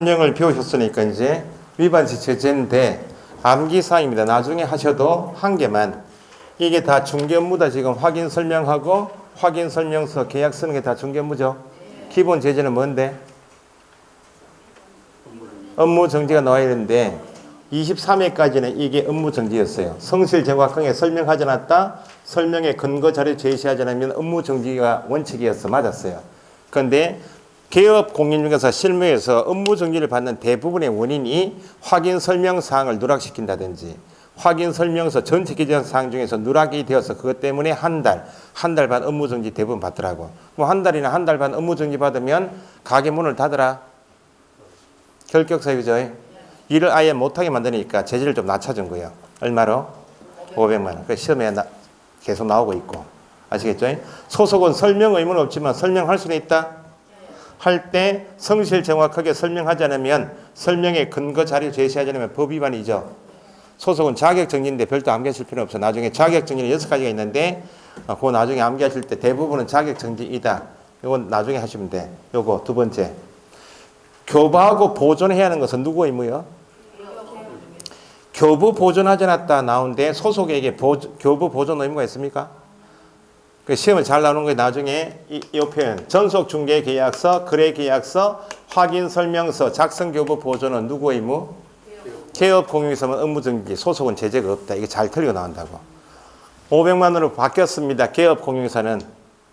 설명을 배우셨으니까 이제 위반시 제재인데 암기사항입니다. 나중에 하셔도 한 개만. 이게 다 중개 업무다. 지금 확인 설명하고 확인 설명서 계약 쓰는 게 다 중개 업무죠. 기본 제재는 뭔데? 업무 정지가 나와야 되는데 23회까지는 이게 업무 정지였어요. 성실 정확하게 설명하지 않았다. 설명의 근거 자료 제시하지 않으면 업무 정지가 원칙이었어. 맞았어요. 그런데 개업 공인중개사 실무에서 업무 정지를 받는 대부분의 원인이 확인 설명 사항을 누락시킨다든지 확인 설명서 전체 기재한 사항 중에서 누락이 되어서 그것 때문에 한 달 반 업무 정지 대부분 받더라고. 뭐 한 달이나 한 달 반 업무 정지 받으면 가게 문을 닫으라. 결격 사유죠. 일을 아예 못하게 만드니까 제재를 좀 낮춰준 거예요. 얼마로? 500만 원. 그 시험에 계속 나오고 있고. 아시겠죠? 소속은 설명 의무는 없지만 설명할 수는 있다. 할 때 성실 정확하게 설명하지 않으면 설명의 근거 자료 제시하지 않으면 법 위반이죠. 소속은 자격정지인데 별도 암기하실 필요 없어. 나중에 자격정지는 6가지가 있는데 그거 나중에 암기하실 때 대부분은 자격정지이다. 이건 나중에 하시면 돼. 요거 두 번째. 교부하고 보존해야 하는 것은 누구 의무요? 교부 보존하지 않았다 나오는데 소속에게 교부 보존 의무가 있습니까? 그 시험을 잘 나오는 게 나중에 이 표현 전속중개계약서, 거래계약서, 확인설명서, 작성교부 보존은 누구 의무? 개업공유에서는 업무정지, 소속은 제재가 없다. 이게 잘 틀리고 나온다고. 500만 원으로 바뀌었습니다. 개업공유사는.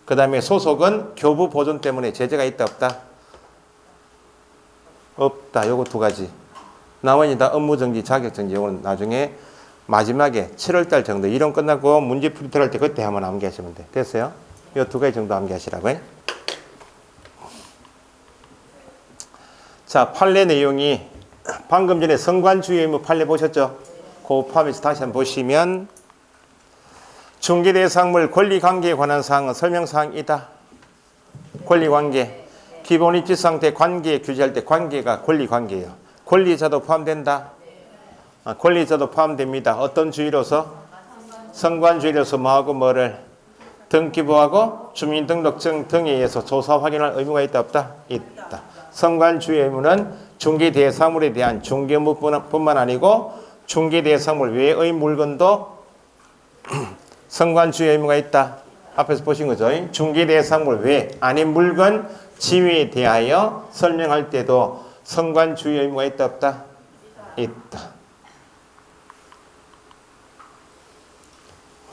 그 다음에 소속은 교부 보존 때문에 제재가 있다 없다? 없다. 요거 두 가지. 나머지 다 업무정지, 자격정지. 요건 나중에 마지막에 7월달 정도 이론 끝나고 문제 풀이 들어갈 때 그때 한번 암기하시면 돼. 됐어요? 이 두 가지 정도 암기하시라고요. 자, 판례 내용이 방금 전에 성관주의 의무 판례 보셨죠? 그 포함해서 다시 한번 보시면 중개대상물 권리관계에 관한 사항은 설명사항이다. 권리관계. 기본 입지상태 관계 규제할 때 관계가 권리관계예요. 권리자도 포함된다. 권리자도 포함됩니다. 어떤 주의로서? 성관주의로서 뭐하고 뭐를? 등기부하고 주민등록증 등에 의해서 조사 확인할 의무가 있다 없다? 있다. 성관주의 의무는 중개대상물에 대한 중개 의무뿐만 아니고 중개대상물 외의 물건도 성관주의 의무가 있다. 앞에서 보신 거죠. 중개대상물 외 아닌 물건 지위에 대하여 설명할 때도 성관주의 의무가 있다 없다? 있다.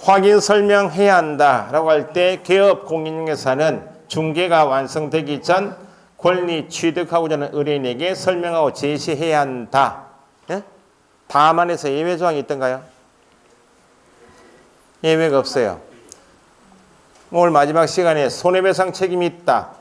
확인 설명해야 한다라고 할 때 개업 공인중개사는 중개가 완성되기 전 권리 취득하고자 하는 의뢰인에게 설명하고 제시해야 한다. 예? 다만에서 예외 조항이 있던가요? 예외가 없어요. 오늘 마지막 시간에 손해배상 책임이 있다.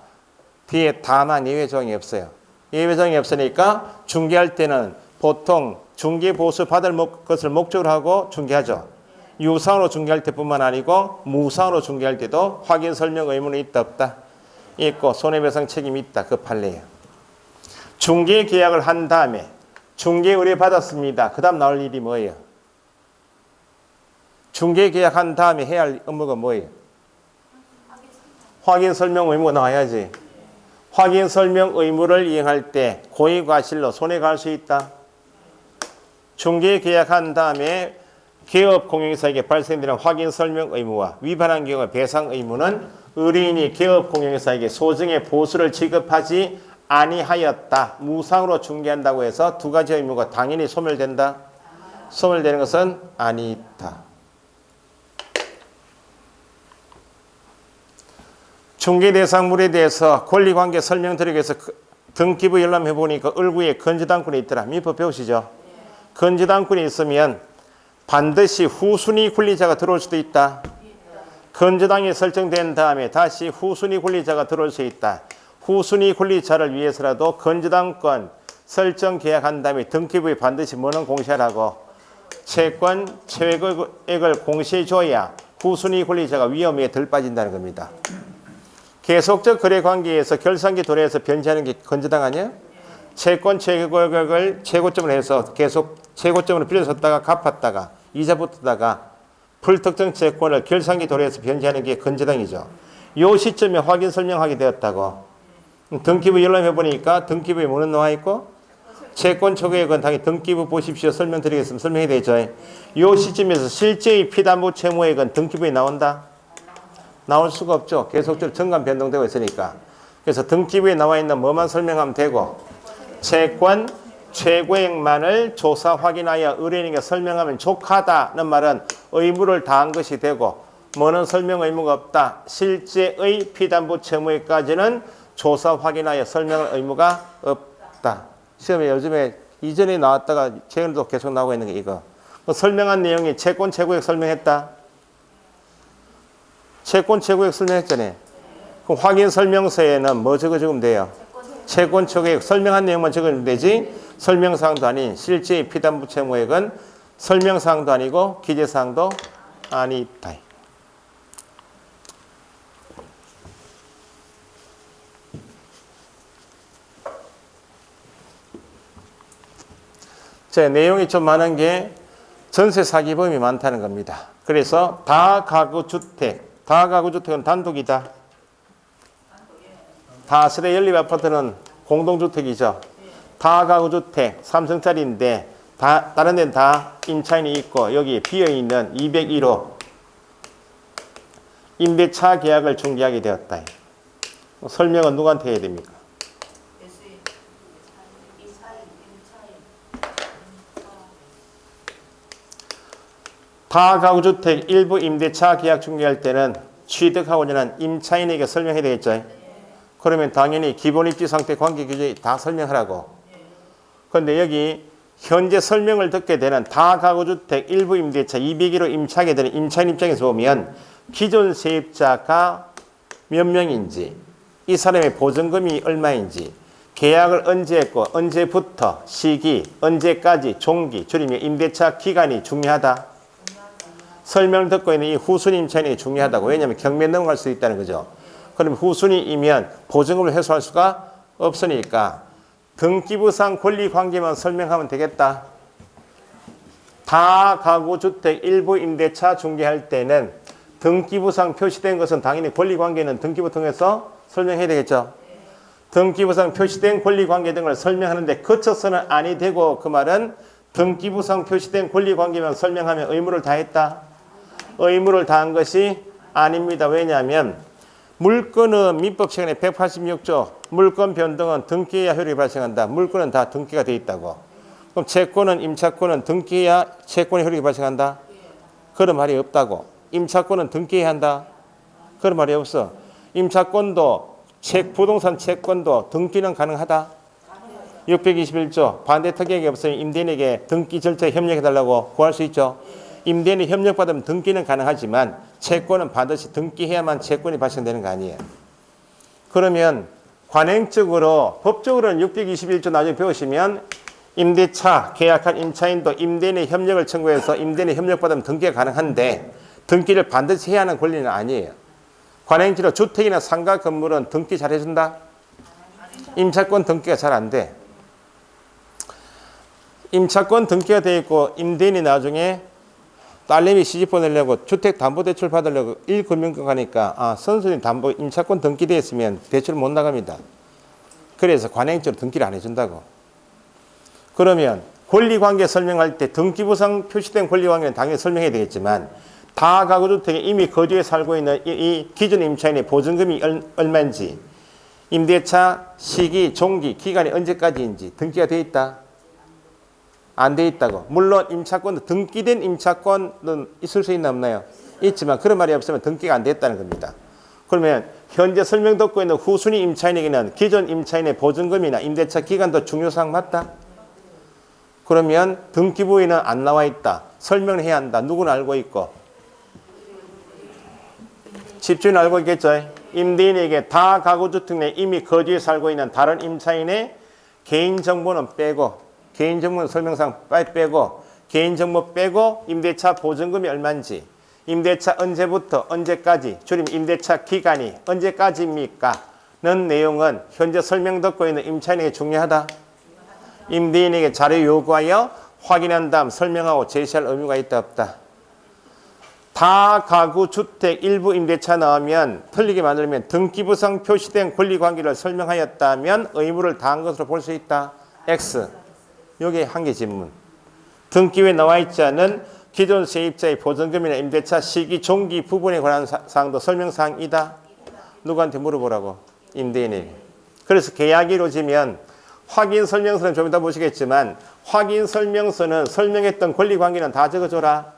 뒤에 다만 예외 조항이 없어요. 예외 조항이 없으니까 중개할 때는 보통 중개 보수 받을 것을 목적으로 하고 중개하죠. 유상으로 중개할 때뿐만 아니고 무상으로 중개할 때도 확인 설명 의무는 있다 없다? 있고 손해배상 책임이 있다. 그 판례예요. 중개 계약을 한 다음에 중개 의뢰 받았습니다. 그 다음 나올 일이 뭐예요? 중개 계약한 다음에 해야 할 업무가 뭐예요? 확인 설명 의무가 나와야지. 확인 설명 의무를 이행할 때 고의과실로 손해가 갈 수 있다. 중개 계약한 다음에 개업 공인중개사에게 발생되는 확인 설명 의무와 위반한 경우 배상 의무는 의뢰인이 개업 공인중개사에게 소정의 보수를 지급하지 아니하였다. 무상으로 중개한다고 해서 두 가지 의무가 당연히 소멸된다. 소멸되는 것은 아니다. 중개대상물에 대해서 권리관계 설명드리기 위해서 등기부 열람해 보니까 을구에 건지당권이 있더라. 민법 배우시죠? 건지당권이 있으면 반드시 후순위 권리자가 들어올 수도 있다. 건지당이 설정된 다음에 다시 후순위 권리자가 들어올 수 있다. 후순위 권리자를 위해서라도 건지당권 설정 계약한 다음에 등기부에 반드시 뭐는 공시하라고? 채권 최고액을 공시해줘야 후순위 권리자가 위험에 덜 빠진다는 겁니다. 계속적 거래 관계에서 결산기 도래해서 변제하는 게 건지당 아니에요? 채권 최고액을 최고점을 해서 계속 최고점으로 빌려줬다가 갚았다가 이자 붙었다가 불특정 채권을 결산기 도래해서 변제하는 게 건지당이죠. 이 시점에 확인 설명하게 되었다고. 등기부 열람해 보니까 등기부에 뭐는 나와 있고 채권 초과액은 당연히 등기부 보십시오. 설명드리겠습니다. 설명이 되죠. 이 시점에서 실제의 피담보 채무액은 등기부에 나온다? 나올 수가 없죠. 계속적으로 정관 변동되고 있으니까. 그래서 등기부에 나와 있는 뭐만 설명하면 되고 채권 최고액만을 조사 확인하여 의뢰인에게 설명하면 족하다는 말은 의무를 다한 것이 되고 뭐는 설명 의무가 없다. 실제의 피담보 채무액까지는 조사 확인하여 설명할 의무가 없다. 시험에 요즘에 이전에 나왔다가 최근에도 계속 나오고 있는 게 이거. 설명한 내용이 채권 최고액 설명했다. 채권 최고액 설명했잖아요. 그럼 확인 설명서에는 뭐 적으면 돼요? 채권 최고액 설명한 내용만 적으면 되지 설명사항도 아닌 실제의 피담보 채무액은 설명사항도 아니고 기재사항도 아니다. 자, 내용이 좀 많은 게 전세 사기범위 많다는 겁니다. 그래서 다가구주택은 단독이다. 다세대 연립 아파트는 공동주택이죠. 다가구주택 3층짜리인데 다른 데는 다 임차인이 있고 여기 비어있는 201호 임대차 계약을 중개하게 되었다. 설명은 누구한테 해야 됩니까? 다가구주택 일부 임대차 계약 중개할 때는 취득하고자 하는 임차인에게 설명해야 되겠죠. 그러면 당연히 기본 입지 상태 관계 규제 다 설명하라고. 그런데 여기 현재 설명을 듣게 되는 다가구주택 일부 임대차 201호 임차하게 되는 임차인 입장에서 보면 기존 세입자가 몇 명인지 이 사람의 보증금이 얼마인지 계약을 언제 했고 언제부터 시기 언제까지 종기 줄이면 임대차 기간이 중요하다. 설명을 듣고 있는 이 후순위 임차인이 중요하다고. 왜냐하면 경매 넘어갈 수 있다는 거죠. 그럼 후순위이면 보증금을 회수할 수가 없으니까 등기부상 권리관계만 설명하면 되겠다. 다가구주택 일부 임대차 중개할 때는 등기부상 표시된 것은 당연히 권리관계는 등기부 통해서 설명해야 되겠죠. 등기부상 표시된 권리관계 등을 설명하는데 그쳐서는 아니 되고 그 말은 등기부상 표시된 권리관계만 설명하면 의무를 다했다. 의무를 다한 것이 아닙니다. 왜냐하면 물건은 민법 시간에 186조 물건 변동은 등기해야 효력이 발생한다. 물건은 다 등기가 돼 있다고. 그럼 채권은 임차권은 등기해야 채권의 효력이 발생한다. 그런 말이 없다고. 임차권은 등기해야 한다. 그런 말이 없어. 임차권도 부동산 채권도 등기는 가능하다. 621조 반대 특약이 없으면 임대인에게 등기 절차에 협력해달라고 구할 수 있죠. 임대인이 협력받으면 등기는 가능하지만 채권은 반드시 등기해야만 채권이 발생되는 거 아니에요. 그러면 관행적으로 법적으로는 621조 나중에 배우시면 임대차 계약한 임차인도 임대인의 협력을 청구해서 임대인의 협력받으면 등기가 가능한데 등기를 반드시 해야 하는 권리는 아니에요. 관행적으로 주택이나 상가 건물은 등기 잘 해준다? 임차권 등기가 잘 안 돼. 임차권 등기가 돼 있고 임대인이 나중에 딸내미 시집 보내려고 주택담보대출 받으려고 1금융권 가니까 선순위 담보 임차권 등기되어 있으면 대출 못 나갑니다. 그래서 관행적으로 등기를 안 해준다고. 그러면 권리관계 설명할 때 등기부상 표시된 권리관계는 당연히 설명해야 되겠지만 다가구주택에 이미 거주해 살고 있는 이 기존 임차인의 보증금이 얼마인지 임대차 시기, 종기, 기간이 언제까지인지 등기가 되어 있다? 안 돼 있다고. 물론 임차권도 등기된 임차권은 있을 수 있나 없나요? 있지만 그런 말이 없으면 등기가 안 됐다는 겁니다. 그러면 현재 설명 듣고 있는 후순위 임차인에게는 기존 임차인의 보증금이나 임대차 기간도 중요사항 맞다? 그러면 등기부에는 안 나와 있다. 설명을 해야 한다. 누구는 알고 있고. 집주인은 알고 있겠죠. 임대인에게 다가구주택 내 이미 거주해 살고 있는 다른 임차인의 개인정보는 빼고 개인정보는 설명상 빼고 개인정보 빼고 임대차 보증금이 얼마인지 임대차 언제부터 언제까지 줄이면 임대차 기간이 언제까지입니까? 는 내용은 현재 설명 듣고 있는 임차인에게 중요하다. 임대인에게 자료 요구하여 확인한 다음 설명하고 제시할 의무가 있다 없다. 다가구주택 일부 임대차 나오면 틀리게 만들면 등기부상 표시된 권리관계를 설명하였다면 의무를 다한 것으로 볼 수 있다. X. 요게 한 개 질문. 등기부에 나와 있지 않은 기존 세입자의 보증금이나 임대차 시기 종기 부분에 관한 사항도 설명사항이다. 누구한테 물어보라고? 임대인에게. 그래서 계약이 이루어지면 확인 설명서는 좀 이따 보시겠지만 확인 설명서는 설명했던 권리관계는 다 적어줘라.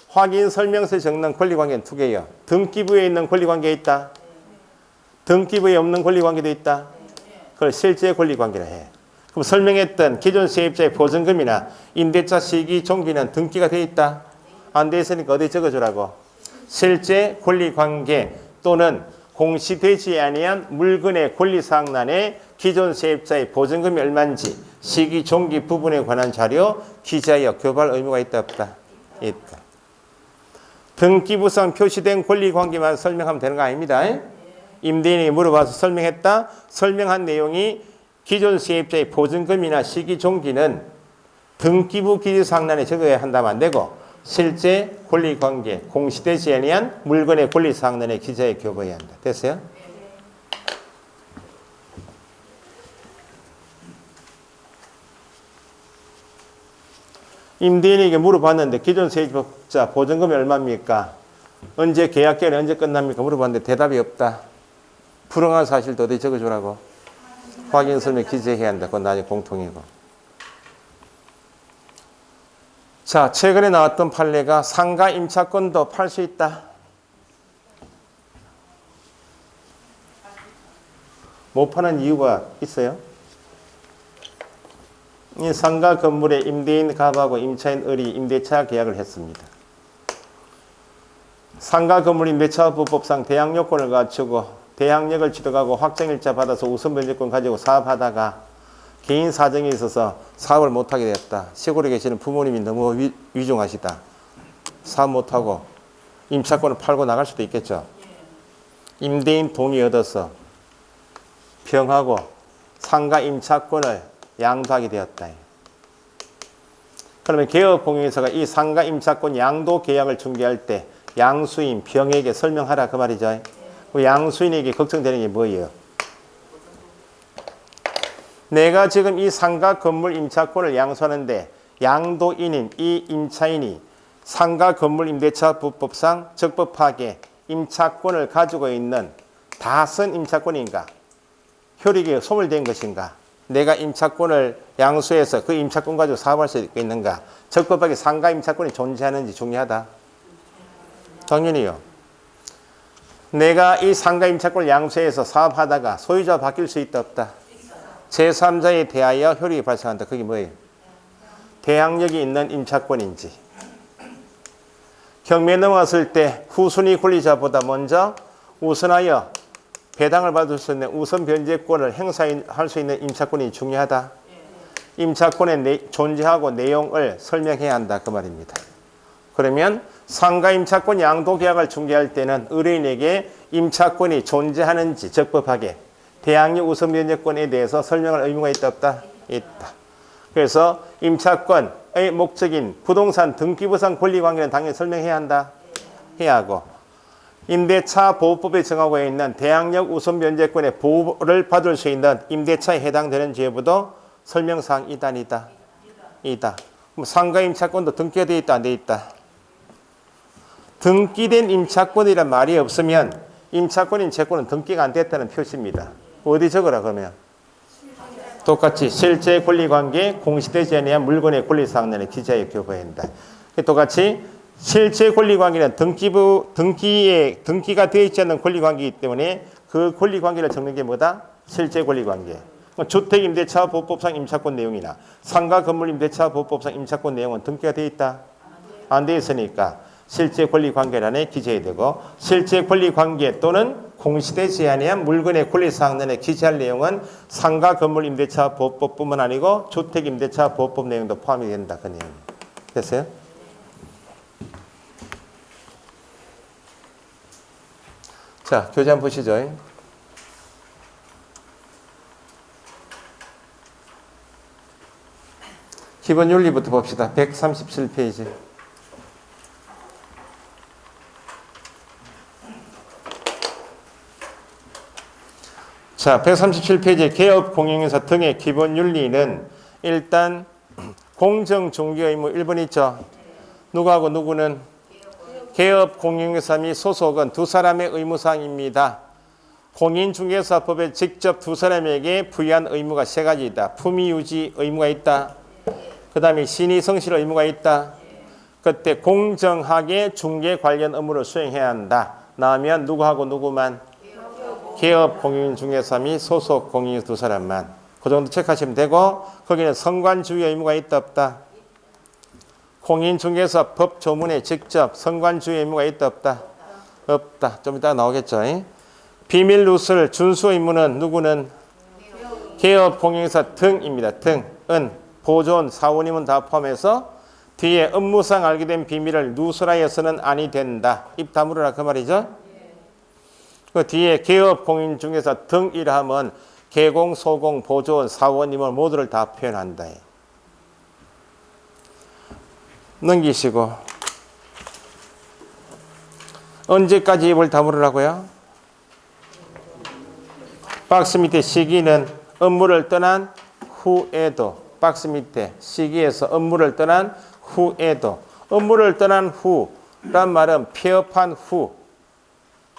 확인 설명서에 적는 권리관계는 두 개예요. 등기부에 있는 권리관계 있다. 등기부에 없는 권리관계도 있다. 그걸 실제 권리관계라 해. 그럼 설명했던 기존 세입자의 보증금이나 임대차 시기 종기는 등기가 돼 있다. 안 돼 있으니까 어디 적어주라고. 실제 권리관계 또는 공시되지 아니한 물건의 권리사항란에 기존 세입자의 보증금이 얼마인지 시기 종기 부분에 관한 자료 기재하여 교부할 의무가 있다 없다? 있다. 등기부상 표시된 권리관계만 설명하면 되는 거 아닙니다. 임대인이 물어봐서 설명했다. 설명한 내용이 기존 세입자의 보증금이나 시기 종기는 등기부 기재사항란에 적어야 한다면 안 되고 실제 권리관계, 공시되지 아니한 물건의 권리사항란에 기재해 교부해야 한다. 됐어요? 임대인에게 물어봤는데 기존 세입자 보증금이 얼마입니까? 언제 계약기간이 언제 끝납니까? 물어봤는데 대답이 없다. 불응한 사실도 어디 적어주라고. 확인 설명 기재해야 한다. 그건 나중에 공통이고. 자, 최근에 나왔던 판례가 상가 임차권도 팔 수 있다. 못 파는 이유가 있어요? 이 상가 건물에 임대인 갑하고 임차인 을이 임대차 계약을 했습니다. 상가 건물 임대차법상 대항 요건을 갖추고 대항력을 취득하고 확정일자 받아서 우선 변제권 가지고 사업하다가 개인 사정이 있어서 사업을 못하게 됐다. 시골에 계시는 부모님이 너무 위중하시다. 사업 못하고 임차권을 팔고 나갈 수도 있겠죠. 임대인 동의 얻어서 병하고 상가 임차권을 양도하게 되었다. 그러면 개업공인서가 이 상가 임차권 양도 계약을 중개할 때 양수인 병에게 설명하라 그 말이죠. 그 양수인에게 걱정되는 게 뭐예요? 내가 지금 이 상가 건물 임차권을 양수하는데 양도인인 이 임차인이 상가 건물 임대차 부법상 적법하게 임차권을 가지고 있는 다 쓴 임차권인가? 효력이 소멸된 것인가? 내가 임차권을 양수해서 그 임차권 가지고 사업할 수 있는가? 적법하게 상가 임차권이 존재하는지 중요하다. 당연히요. 내가 이 상가 임차권을 양수해서 사업하다가 소유자가 바뀔 수 있다 없다? 제3자에 대하여 효력이 발생한다. 그게 뭐예요? 대항력이 있는 임차권인지. 경매에 넘어갔을 때 후순위 권리자보다 먼저 우선하여 배당을 받을 수 있는 우선 변제권을 행사할 수 있는 임차권이 중요하다. 임차권의 존재하고 내용을 설명해야 한다. 그 말입니다. 그러면 상가 임차권 양도 계약을 중개할 때는 의뢰인에게 임차권이 존재하는지 적법하게 대항력 우선 변제권에 대해서 설명할 의무가 있다 없다? 있다. 그래서 임차권의 목적인 부동산 등기부상 권리관계는 당연히 설명해야 한다. 해야 하고 임대차 보호법에 정하고 있는 대항력 우선 변제권의 보호를 받을 수 있는 임대차에 해당되는 제보도 설명사항 이다 아니다? 이다. 그럼 상가 임차권도 등기가 되어 있다 안 되어 있다? 등기된 임차권이란 말이 없으면 임차권인 채권은 등기가 안 됐다는 표시입니다. 어디 적어라 그러면? 똑같이 실제 권리관계 공시되지 아니한 물건의 권리사항란에 기재하여 교부해야 한다. 똑같이 실제 권리관계는 등기가 되어 있지 않는 권리관계이기 때문에 그 권리관계를 적는 게 뭐다? 실제 권리관계. 주택임대차보호법상 임차권 내용이나 상가 건물 임대차보호법상 임차권 내용은 등기가 되어 있다? 안 되어 있으니까 실제 권리관계란에 기재해야 되고 실제 권리관계 또는 공시되지 아니한 물건의 권리사항란에 기재할 내용은 상가 건물 임대차보호법뿐만 아니고 주택임대차보호법 내용도 포함이 된다. 그 내용. 됐어요? 자, 교재 한번 보시죠. 기본 윤리부터 봅시다. 137페이지. 자, 137페이지 개업 공영회사 등의 기본 윤리는 일단 공정 중개 의무 1번 있죠. 누구하고 누구는 개업공인중개사 및 소속은 두 사람의 의무사항입니다. 공인중개사법에 직접 두 사람에게 부여한 의무가 세 가지 있다. 품위유지 의무가 있다. 그 다음에 신의성실 의무가 있다. 그때 공정하게 중개 관련 업무를 수행해야 한다. 나오면 누구하고 누구만? 개업공인중개사 및 소속 공인 두 사람만. 그 정도 체크하시면 되고 거기는 성관주의 의무가 있다 없다. 공인중개사 법 조문에 직접 성관주의 의무가 있다 없다. 없다. 좀 이따가 나오겠죠. 비밀 누설 준수 의무는 누구는? 개업공인중개사 등입니다. 등은 보존 사원임은 다 포함해서 뒤에 업무상 알게 된 비밀을 누설하여서는 아니 된다. 입 다물어라 그 말이죠. 그 뒤에 개업공인중개사 등이라 하면 개공, 소공, 보존, 사원임을 모두를 다 표현한다. 넘기시고 언제까지 입을 다물으라고요? 박스 밑에 시기는 업무를 떠난 후에도 박스 밑에 시기에서 업무를 떠난 후에도 업무를 떠난 후란 말은 폐업한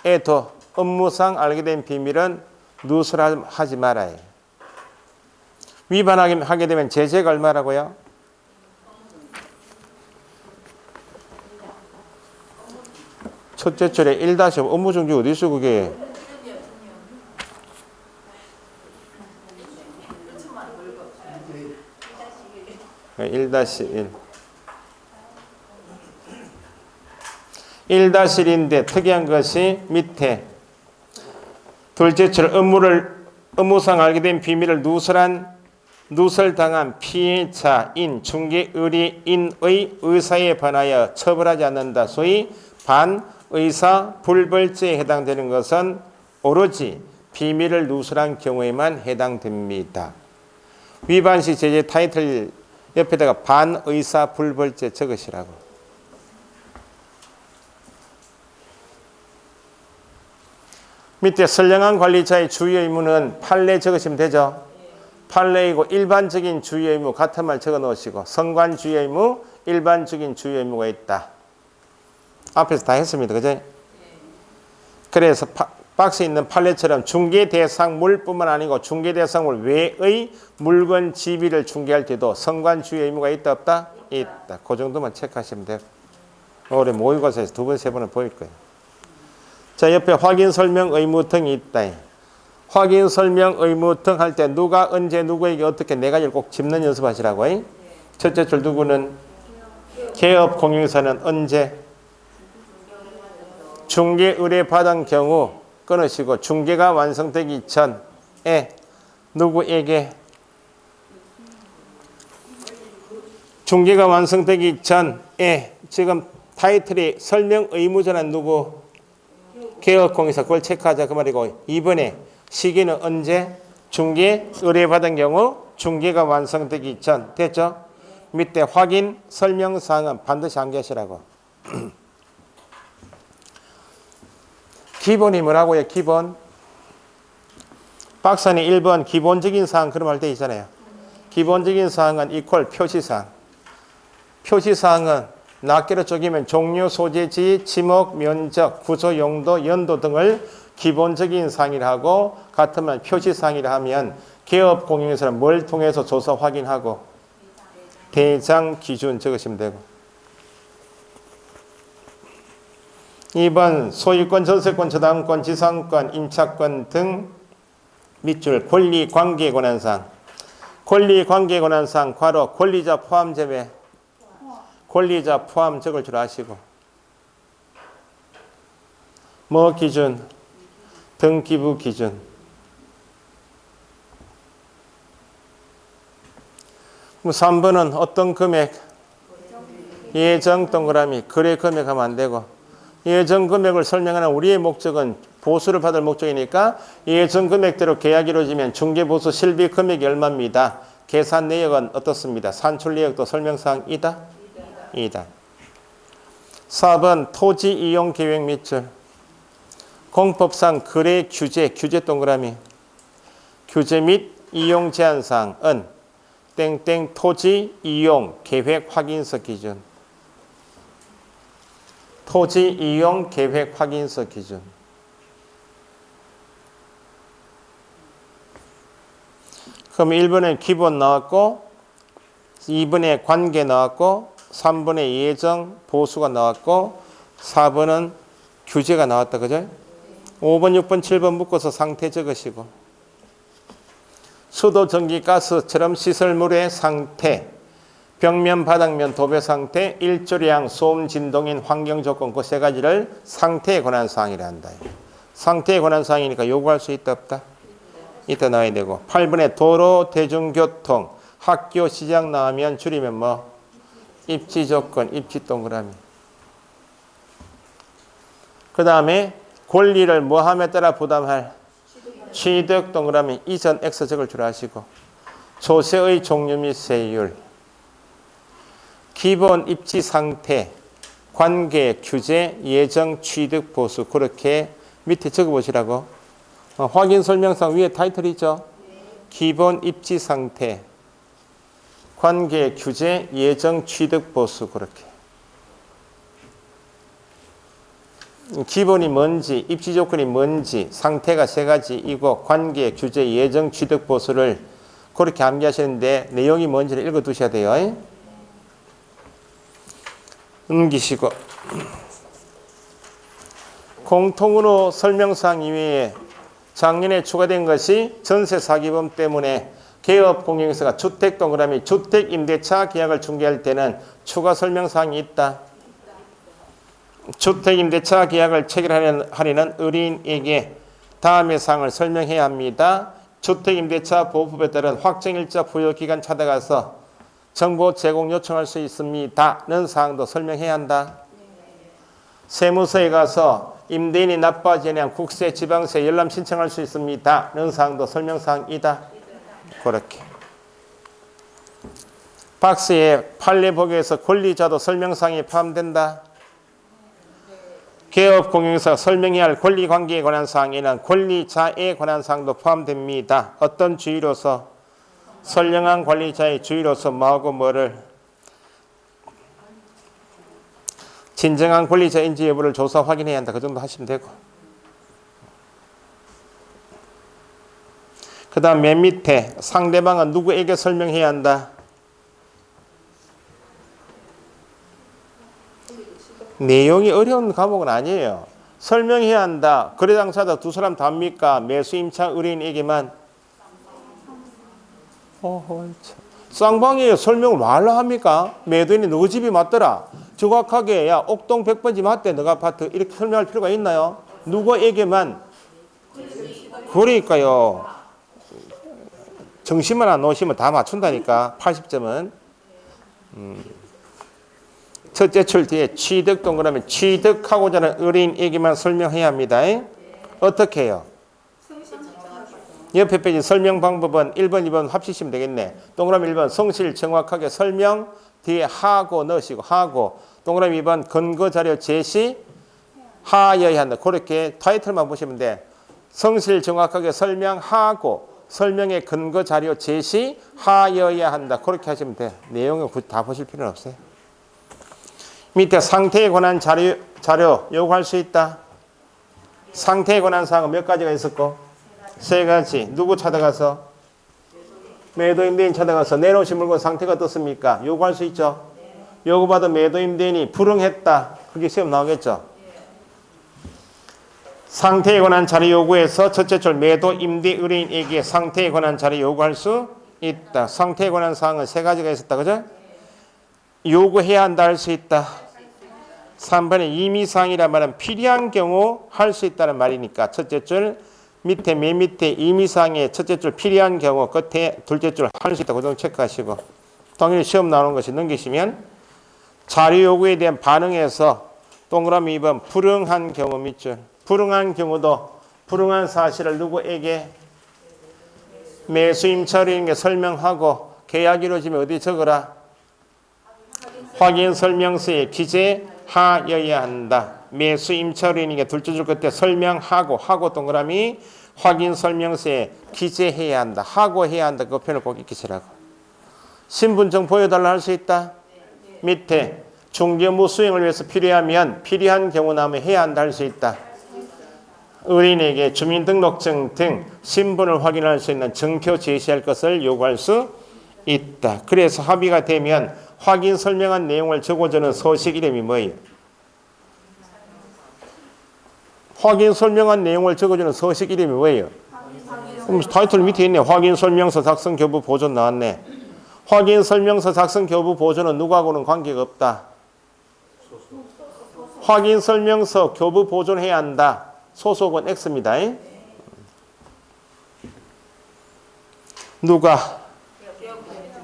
후에도 업무상 알게 된 비밀은 누설하지 말아요. 위반하게 되면 제재가 얼마라고요? 첫째 줄에 1-5 업무정지 어디 있어 그게? 네, 1-1. 1-1인데 특이한 것이 밑에 둘째 줄 업무상 알게 된 비밀을 누설당한 피해자인 중개의뢰인의 의사에 반하여 처벌하지 않는다. 소위 반의사 불벌죄에 해당되는 것은 오로지 비밀을 누설한 경우에만 해당됩니다. 위반 시 제재 타이틀 옆에다가 반의사 불벌죄 적으시라고. 밑에 선량한 관리자의 주의 의무는 판례 적으시면 되죠. 판례이고 일반적인 주의 의무 같은 말 적어 놓으시고 성관 주의 의무, 일반적인 주의 의무가 있다. 앞에서 다 했습니다. 그죠? 그래서 박스에 있는 판례처럼 중개 대상물뿐만 아니고 중개 대상물 외의 물건 지위를 중개할 때도 성관 주의 의무가 있다 없다? 있다. 그 정도만 체크하시면 돼요. 올해 모의고사에서 2번, 3번은 보일 거예요. 자, 옆에 확인 설명 의무 등이 있다. 확인 설명 의무 등 할 때 누가 언제 누구에게 어떻게 네 가지를 꼭 짚는 연습하시라고. 첫째 줄 누구는? 개업공인중개사는 언제? 중개 의뢰 받은 경우 끊으시고 중개가 완성되기 전에 누구에게? 중개가 완성되기 전에 지금 타이틀이 설명 의무자는 누구? 개업공인중개사. 그걸 체크하자 그 말이고 2번에 시기는 언제? 중개 의뢰받은 경우 중개가 완성되기 전. 됐죠? 밑에 확인 설명사항은 반드시 암기하시라고. 기본이 뭐라고요? 기본. 박사님 1번 기본적인 사항 그럼 할 때 있잖아요. 기본적인 사항은 이퀄 표시사항. 표시사항은 낱개로 쪼개면 종류, 소재지, 지목, 면적, 구조, 용도, 연도 등을 기본적인 사항이라 하고 같은 말 표시사항이라 하면 개업공인중개사는 뭘 통해서 조사 확인하고 대장 기준 적으시면 되고 2번 소유권, 전세권, 저당권, 지상권, 임차권 등 밑줄 권리관계에 관한 사항. 권리관계에 관한 사항 괄호 권리자 포함 제외. 권리자 포함 적을 줄 아시고 뭐 기준? 등기부 기준. 3번은 어떤 금액? 예정 동그라미 거래 금액 하면 안 되고 예정 금액을 설명하는 우리의 목적은 보수를 받을 목적이니까 예정 금액대로 계약이 이루어지면 중개보수 실비 금액이 얼마입니다. 계산 내역은 어떻습니다. 산출 내역도 설명사항이다. 이다. 4번 토지 이용 계획 밑줄. 공법상 거래 규제 동그라미. 규제 및 이용 제한 사항은 땡땡 토지 이용 계획 확인서 기준. 토지 이용 계획 확인서 기준. 그럼 1번에 기본 나왔고 2번에 관계 나왔고 3번에 예정 보수가 나왔고 4번은 규제가 나왔다. 그죠? 5번, 6번, 7번 묶어서 상태 적으시고 수도, 전기, 가스처럼 시설물의 상태, 벽면, 바닥면, 도배 상태, 일조량, 소음, 진동인 환경 조건 그 세 가지를 상태에 관한 사항이라 한다. 상태에 관한 사항이니까 요구할 수 있다 없다? 있다 나와야 되고 8번에 도로, 대중교통, 학교, 시장 나오면 줄이면 뭐? 입지 조건, 입지 동그라미. 그 다음에 권리를 뭐함에 따라 부담할? 취득 동그라미. 이전 X 적을 줄 아시고 조세의 종류 및 세율, 기본 입지 상태, 관계, 규제, 예정, 취득, 보수 그렇게 밑에 적어보시라고. 확인 설명상 위에 타이틀이 있죠. 기본 입지 상태, 관계, 규제, 예정, 취득, 보수 그렇게. 기본이 뭔지, 입지 조건이 뭔지, 상태가 세 가지이고 관계, 규제, 예정, 취득, 보수를 그렇게 암기하시는데 내용이 뭔지를 읽어두셔야 돼요. 넘기시고 공통으로 설명사항 이외에 작년에 추가된 것이 전세 사기범 때문에 개업 공영사가 주택 동그라미 주택 임대차 계약을 중개할 때는 추가 설명사항이 있다. 주택 임대차 계약을 체결하려는 의뢰인에게 다음의 사항을 설명해야 합니다. 주택 임대차 보호법에 따른 확정일자 부여기간 찾아가서 정보 제공 요청할 수 있습니다는 사항도 설명해야 한다. 세무서에 가서 임대인이 납부하지 않은 국세, 지방세, 열람 신청할 수 있습니다는 사항도 설명사항이다. 그렇게. 박스에 판례 보기에서 권리자도 설명사항이 포함된다. 개업 공영사가 설명해야 할 권리관계에 관한 사항에는 권리자에 관한 사항도 포함됩니다. 어떤 주의로서? 선량한 관리자의 주의로서 뭐하고 뭐를? 진정한 권리자인지 여부를 조사 확인해야 한다. 그 정도 하시면 되고. 그 다음 맨 밑에 상대방은 누구에게 설명해야 한다? 내용이 어려운 과목은 아니에요. 설명해야 한다. 거래 당사자 두 사람 다 합니까? 매수 임차 의뢰인에게만. 쌍방이에요. 설명을 말로 합니까? 매도인이 누구 집이 맞더라. 정확하게 야 옥동 100번지 맞대 너가 아파트 이렇게 설명할 필요가 있나요? 누구에게만. 그러니까요. 정신만 안 놓으시면 다 맞춘다니까. 80점은. 첫째 줄 뒤에 취득 동그라미 취득하고자 하는 의뢰인에게만 설명해야 합니다. 어떻게 해요? 옆에 페이지 설명 방법은 1번, 2번 합치시면 되겠네. 동그라미 1번 성실 정확하게 설명 뒤에 하고 넣으시고 하고 동그라미 2번 근거 자료 제시 하여야 한다. 그렇게 타이틀만 보시면 돼. 성실 정확하게 설명하고 설명의 근거 자료 제시 하여야 한다. 그렇게 하시면 돼. 내용을 다 보실 필요는 없어요. 밑에 상태에 관한 자료 요구할 수 있다. 상태에 관한 사항은 몇 가지가 있었고? 세 가지. 누구 찾아가서? 매도임대인 찾아가서 내놓으신 물건 상태가 어떻습니까? 요구할 수 있죠. 요구받은 매도임대인이 불응했다. 그게 시험 나오겠죠. 상태에 관한 자료 요구에서 첫째 줄 매도임대 의뢰인에게 상태에 관한 자료 요구할 수 있다. 상태에 관한 사항은 세 가지가 있었다. 그죠? 요구해야 한다 할 수 있다. 3번에 임의사항이란 말은 필요한 경우 할 수 있다는 말이니까 첫째 줄 밑에 맨 밑에 임의사항에 첫째 줄 필요한 경우 끝에 둘째 줄 할 수 있다. 그 정도 체크하시고 당연히 시험 나오는 것이 넘기시면 자료 요구에 대한 반응에서 동그라미 2번 불응한 경우 밑줄 불응한 경우도 불응한 사실을 누구에게 매수임차인에게 설명하고 계약 이루어지면 어디 적어라. 확인 설명서에 기재하여야 한다. 매수임차인에게 둘째 줄 끝에 설명하고 하고 동그라미 확인 설명서에 기재해야 한다. 하고 해야 한다. 그 표현을 꼭 익히시라고. 신분증 보여달라 할 수 있다. 밑에 중개업무 수행을 위해서 필요하면 필요한 경우라면 해야 한다 할 수 있다. 의뢰인에게 주민등록증 등 신분을 확인할 수 있는 증표 제시할 것을 요구할 수 있다. 그래서 합의가 되면 확인 설명한 내용을 적어주는 서식 이름이 뭐예요? 확인 설명한 내용을 적어주는 서식 이름이 뭐예요? 타이틀 밑에 있네. 확인 설명서 작성 교부 보존 나왔네. 확인 설명서 작성 교부 보존은 누구하고는 관계가 없다. 확인 설명서 교부 보존해야 한다. 소속은 X입니다. 누가?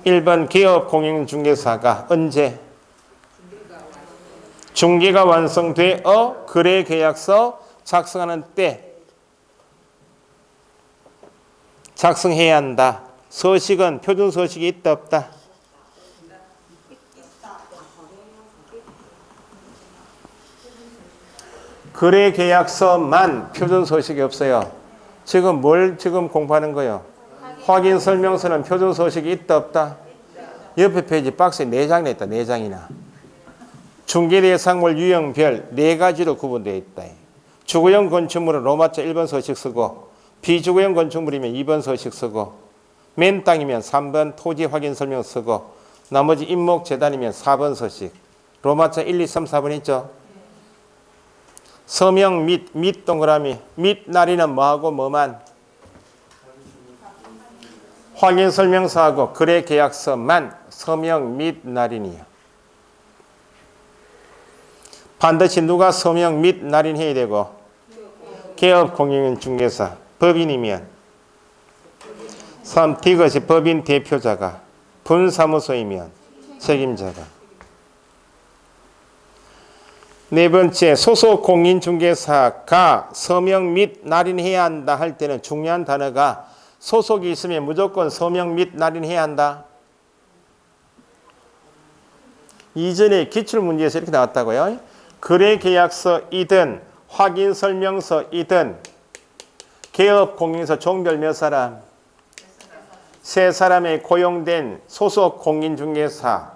1번 개업공인중개사가 언제? 중개가 완성되어 거래계약서 작성하는 때 작성해야 한다. 서식은 표준 서식이 있다 없다? 거래계약서만 표준 서식이 없어요. 지금 뭘 공부하는 거예요? 확인 설명서는 표준 서식이 있다 없다? 옆에 페이지 박스에 4장이나 있다. 4장이나. 중개대상물 유형별 4가지로 구분되어 있다. 주거용 건축물은 로마자 1번 서식 쓰고 비주거용 건축물이면 2번 서식 쓰고 맨 땅이면 3번 토지 확인 설명 쓰고 나머지 임목 재단이면 4번 서식. 로마자 1, 2, 3, 4번 있죠? 서명 및 동그라미 및 날이는 뭐하고 뭐만? 확인 설명서하고 거래 계약서만 서명 및 날인이요. 반드시 누가 서명 및 날인 해야 되고 개업공인중개사 법인이면 3. 이것이 법인 대표자가 분사무소이면 책임자가. 네 번째, 소속 공인중개사가 서명 및 날인해야 한다 할 때는 중요한 단어가 소속이 있으면 무조건 서명 및 날인해야 한다. 이전에 기출문제에서 이렇게 나왔다고요. 거래계약서이든 확인설명서이든 개업공인서 종별 몇 사람? 3사람에 고용된 소속 공인중개사는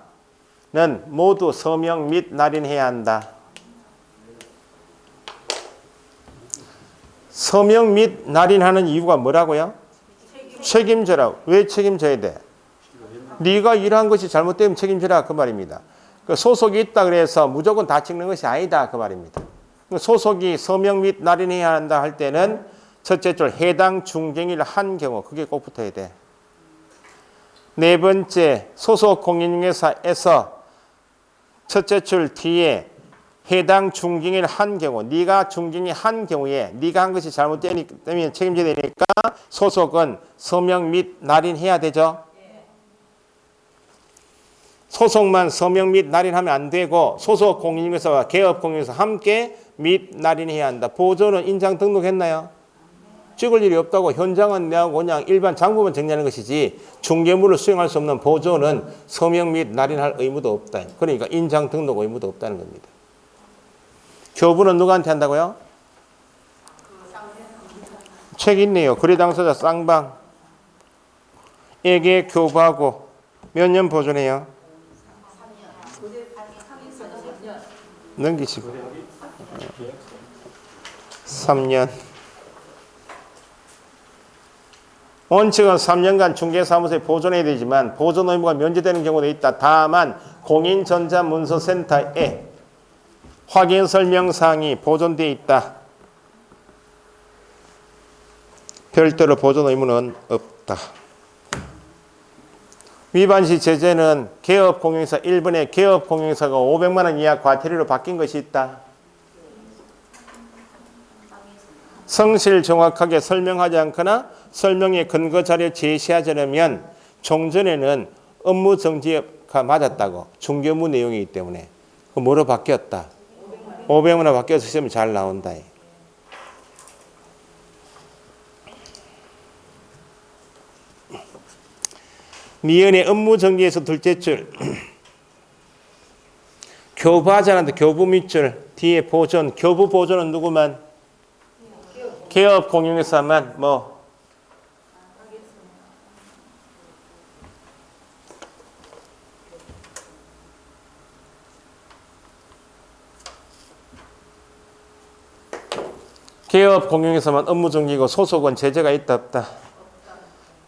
모두 서명 및 날인해야 한다. 서명 및 날인하는 이유가 뭐라고요? 책임져라. 왜 책임져야 돼? 네가 일한 것이 잘못되면 책임져라 그 말입니다. 그 소속이 있다 그래서 무조건 다 찍는 것이 아니다 그 말입니다. 소속이 서명 및 날인해야 한다 할 때는 첫째 줄 해당 중개인을 한 경우 그게 꼭 붙어야 돼. 네 번째, 소속 공인중개사에서 첫째 줄 뒤에 해당 중개인을 한 경우, 네가 중개인이 한 경우에 네가 한 것이 잘못되면 책임져야 되니까 소속은 서명 및 날인해야 되죠. 소속만 서명 및 날인하면 안 되고 소속 공인중개사와 개업공인중개사 함께 및 날인해야 한다. 보조는 인장 등록했나요? 찍을 일이 없다고. 현장은 내하고 그냥 일반 장부만 정리하는 것이지 중개물을 수행할 수 없는 보조는 서명 및 날인할 의무도 없다. 그러니까 인장 등록 의무도 없다는 겁니다. 교부는 누구한테 한다고요? 책 있네요. 거래 당사자 쌍방에게 교부하고 몇 년 보존해요? 넘기시고 3년. 원칙은 3년간 중개사무소에 보존해야 되지만 보존 의무가 면제되는 경우도 있다. 다만 공인전자문서센터에 확인 설명사항이 보존되어 있다. 별도로 보존 의무는 없다. 위반 시 제재는 개업공인중개사 1번에 개업공인중개사가 500만 원 이하 과태료로 바뀐 것이 있다. 성실 정확하게 설명하지 않거나 설명의 근거 자료 제시하지 않으면 종전에는 업무 정지가 맞았다고. 중개업무 내용이기 때문에. 그 뭐로 바뀌었다? 500만 원 바뀌어서 시험이 잘 나온다. 미연의 업무 정지에서 둘째 줄 교부하지 않았는데 교부 밑줄 뒤에 보존. 교부 보존은 누구만? 개업공인중개사만 뭐 개업 공용에서만 업무 정지고 소속은 제재가 있다 없다.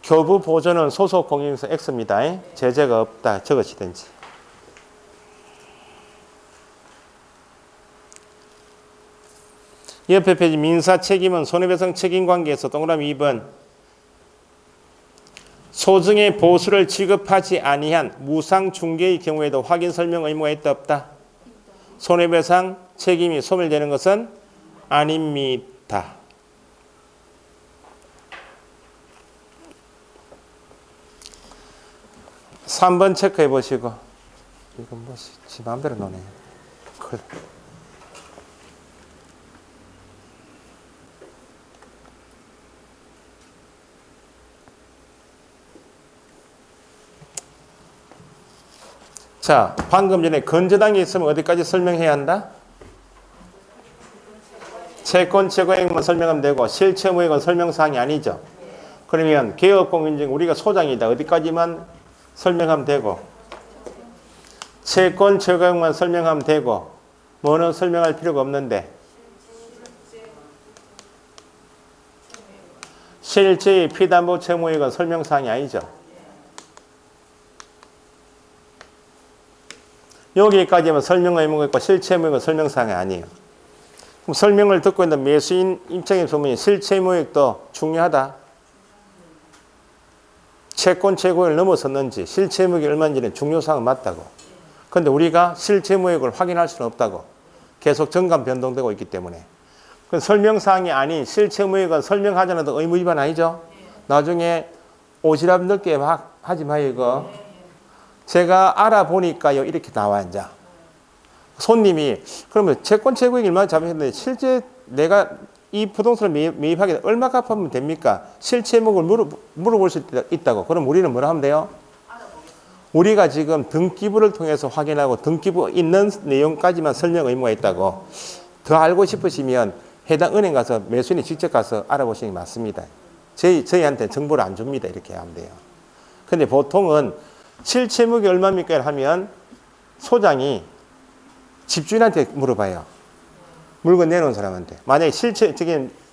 교부 보조는 소속 공용에서 X입니다. 제재가 없다 적으시든지. 옆에 페이지 민사 책임은 손해배상 책임 관계에서 동그라미 2번 소정의 보수를 지급하지 아니한 무상 중개의 경우에도 확인 설명 의무가 있다 없다. 손해배상 책임이 소멸되는 것은 아닙니다. (3번) 체크해 보시고 이건 뭐 지 마음대로 노네. 그래. 자, 방금 전에 건저당이 있으면 어디까지 설명해야 한다? 채권 최고액만 설명하면 되고 실체 의무액은 설명사항이 아니죠. 그러면 개업공인 우리가 소장이다. 어디까지만 설명하면 되고 채권 최고액만 설명하면 되고 뭐는 설명할 필요가 없는데 실제의 피담보 채무액은 설명사항이 아니죠. 여기까지만 설명 의무가 있고 실체 의무액은 설명사항이 아니에요. 그럼 설명을 듣고 있는 매수인 입장에서 보면 실체 의무액도 중요하다. 채권 최고액을 넘어섰는지 실체 의무액이 얼마인지는 중요사항은 맞다고. 그런데 우리가 실체 의무액을 확인할 수는 없다고. 계속 정감 변동되고 있기 때문에. 설명사항이 아닌 실체 의무액은 설명하지 않아도 의무 위반 아니죠? 나중에 오지랖 넓게 막 하지 마요 이거. 제가 알아보니까요 이렇게 나와 이제 손님이 그러면 채권 최고액 얼마 잡혔는데 실제 내가 이 부동산을 매입하게 되면 얼마 갚으면 됩니까? 실체 의무를 물어볼 수 있다고. 그럼 우리는 뭐라 하면 돼요? 우리가 지금 등기부를 통해서 확인하고 등기부 있는 내용까지만 설명 의무가 있다고. 더 알고 싶으시면 해당 은행 가서 매수인이 직접 가서 알아보시는 게 맞습니다. 저희한테 정보를 안 줍니다. 이렇게 하면 돼요. 근데 보통은 실체 의무액이 얼마입니까? 하면 소장이 집주인한테 물어봐요. 물건 내놓은 사람한테. 만약에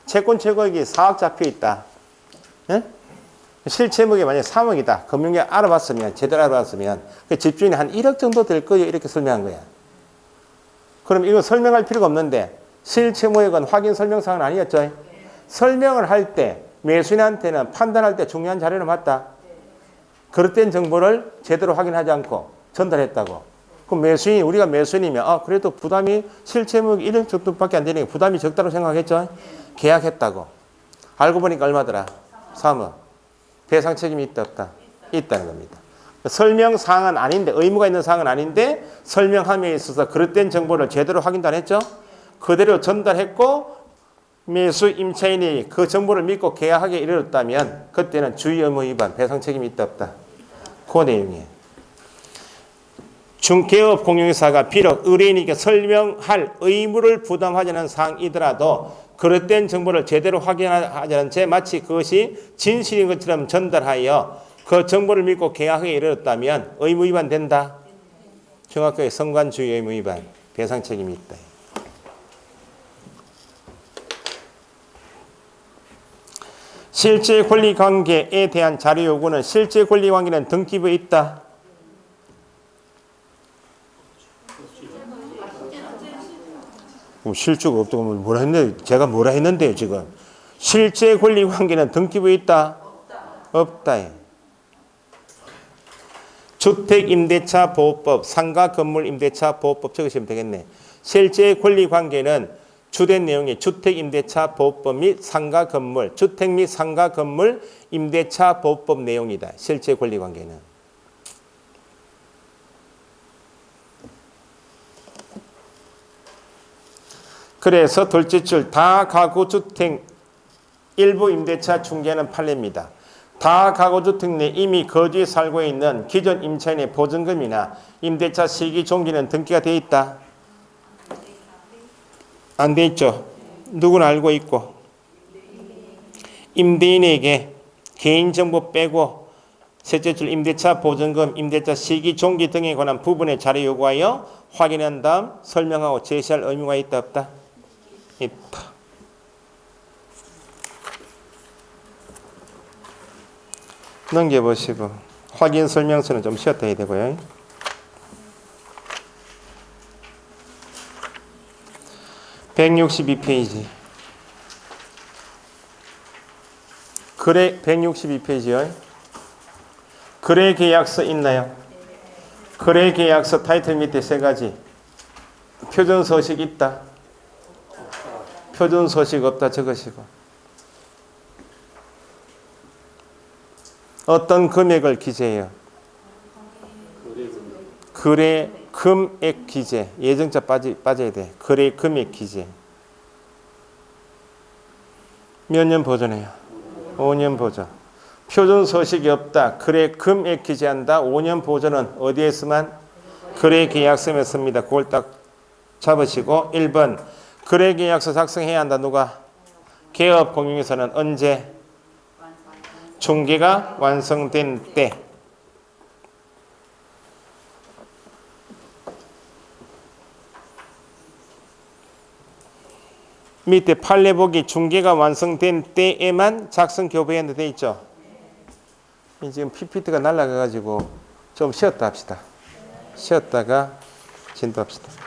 채권 최고액이 4억 잡혀 있다. 예? 실체 의무액이 만약에 3억이다. 금융계 알아봤으면, 제대로 알아봤으면, 그 집주인이 한 1억 정도 될 거예요. 이렇게 설명한 거야. 그럼 이거 설명할 필요가 없는데, 실체 의무액은 확인 설명사항은 아니었죠. 설명을 할 때, 매수인한테는 판단할 때 중요한 자료는 맞다. 그릇된 정보를 제대로 확인하지 않고 전달했다고. 그럼 매수인, 우리가 매수인이면, 그래도 부담이 실체 의무액 1억 정도밖에 안 되니까 부담이 적다고 생각했죠. 계약했다고. 알고 보니까 얼마더라? 3억. 배상 책임이 있다, 없다? 있다는 겁니다. 설명사항은 아닌데, 의무가 있는 사항은 아닌데, 설명함에 있어서 그릇된 정보를 제대로 확인도 안 했죠. 그대로 전달했고, 매수 임차인이 그 정보를 믿고 계약하게 이르렀다면, 그때는 주의 의무 위반, 배상 책임이 있다, 없다? 그 내용이에요. 중개업 공용사가 비록 의뢰인에게 설명할 의무를 부담하지 않은 사항이더라도 그릇된 정보를 제대로 확인하지 않은 채 마치 그것이 진실인 것처럼 전달하여 그 정보를 믿고 계약하게 이르렀다면 의무 위반된다. 정확하게 성관주의 의무 위반, 배상 책임이 있다. 실제 권리 관계에 대한 자료 요구는 실제 권리 관계는 등기부에 있다. 실주가 없다고 뭐라 했는데 제가 뭐라 했는데요 지금. 실제 권리 관계는 등기부에 있다? 없다. 주택임대차보호법, 상가건물임대차보호법 적으시면 되겠네. 실제 권리 관계는 주된 내용이 주택임대차보호법 및 상가건물, 주택 및 상가건물 임대차보호법 내용이다. 실제 권리 관계는. 그래서 둘째 줄 다가구주택 일부 임대차 중개하는 판례입니다. 다가구주택 내 이미 거주에 살고 있는 기존 임차인의 보증금이나 임대차 시기 종기는 등기가 되어 있다? 안 돼 있죠. 누구는 알고 있고. 임대인에게 개인정보 빼고 셋째 줄 임대차 보증금, 임대차 시기 종기 등에 관한 부분의 자료 요구하여 확인한 다음 설명하고 제시할 의무가 있다 없다? 있다. 넘겨보시고 확인 설명서는 좀 쉬었다 해야 되고요. (162페이지) 거래 162페이지요. 거래 계약서 있나요? 거래 계약서 타이틀 밑에 세 가지. 표준 서식 있다. 표준 서식 없다 적으시고. 어떤 금액을 기재해요? 거래 금액 기재. 예정자 빠져야 돼. 거래 금액 기재. 몇 년 보존해요? 5년 보존. 표준 서식이 없다. 거래 금액 기재한다. 5년 보존은 어디에서만? 거래 계약서에 씁니다. 그걸 딱 잡으시고 1번 거래 계약서 작성해야 한다. 누가? 개업 공인중개사는 언제? 중개가 완성된 때. 밑에 판례 보기 중개가 완성된 때에만 작성 교부해야 돼 있죠. 지금 PPT가 날아가가지고 좀 쉬었다 합시다. 쉬었다가 진도합시다.